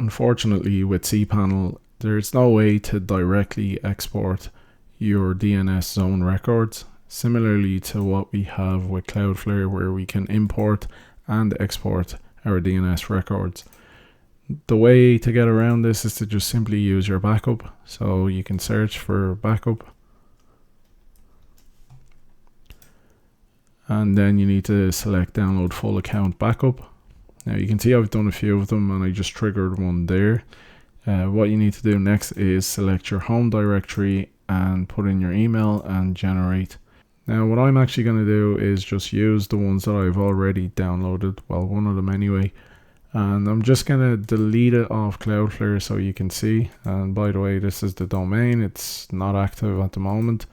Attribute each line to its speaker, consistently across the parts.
Speaker 1: unfortunately with cPanel, there's no way to directly export your DNS zone records, similarly to what we have with Cloudflare, where we can import and export our DNS records. The way to get around this is to just simply use your backup. So you can search for backup, and then you need to select download full account backup. Now you can see I've done a few of them and I just triggered one there. What you need to do next is select your home directory and put in your email and generate. Now what I'm actually going to do is just use the ones that I've already downloaded, well, one of them anyway, and I'm just going to delete it off Cloudflare so you can see. And by the way, this is the domain, it's not active at the moment.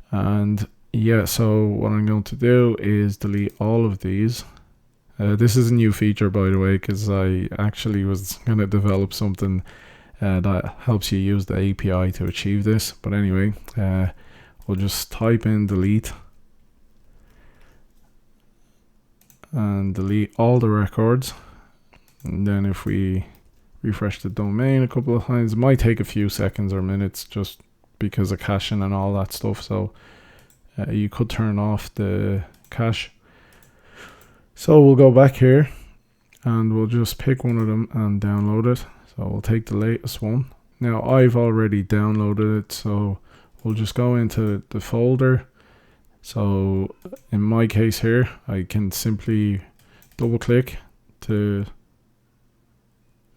Speaker 1: And yeah, so what I'm going to do is delete all of these. This is a new feature, by the way, because I actually was going to develop something that helps you use the API to achieve this. But anyway, we'll just type in delete and delete all the records. And then if we refresh the domain a couple of times, it might take a few seconds or minutes just because of caching and all that stuff. So you could turn off the cache. So we'll go back here and we'll just pick one of them and download it. So we'll take the latest one. Now I've already downloaded it, so we'll just go into the folder. So in my case here, I can simply double click to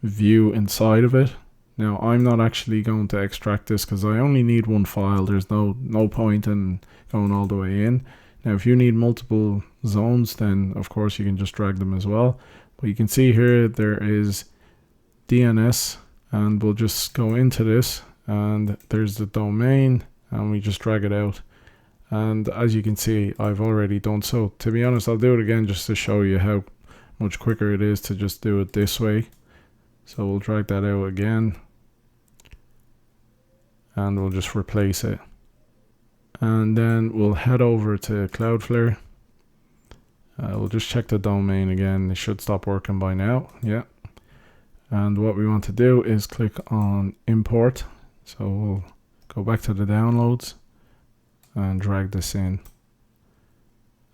Speaker 1: view inside of it. Now I'm not actually going to extract this because I only need one file. There's no point in going all the way in. Now if you need multiple zones, then of course you can just drag them as well. But you can see here there is DNS, and we'll just go into this and there's the domain and we just drag it out. And as you can see, I've already done so. To be honest, I'll do it again just to show you how much quicker it is to just do it this way. So we'll drag that out again and we'll just replace it. And then we'll head over to Cloudflare. We'll just check the domain again. It should stop working by now. Yeah. And what we want to do is click on import. So we'll go back to the downloads and drag this in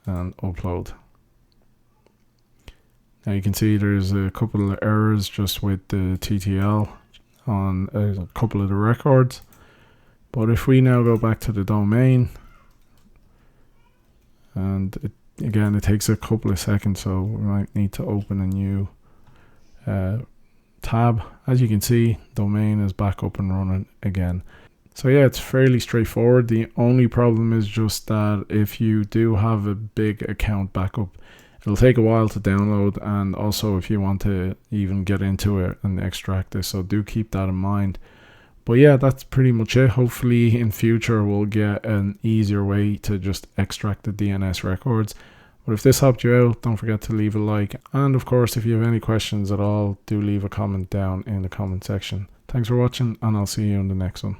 Speaker 1: and upload. Now you can see there's a couple of errors just with the TTL on a couple of the records. But if we now go back to the domain, and again it takes a couple of seconds, so we might need to open a new tab. As you can see, domain is back up and running again. So yeah, it's fairly straightforward. The only problem is just that if you do have a big account backup, it'll take a while to download, and also if you want to even get into it and extract this, so do keep that in mind. But yeah, that's pretty much it. Hopefully in future we'll get an easier way to just extract the DNS records. But if this helped you out, don't forget to leave a like. And of course, if you have any questions at all, do leave a comment down in the comment section. Thanks for watching, and I'll see you in the next one.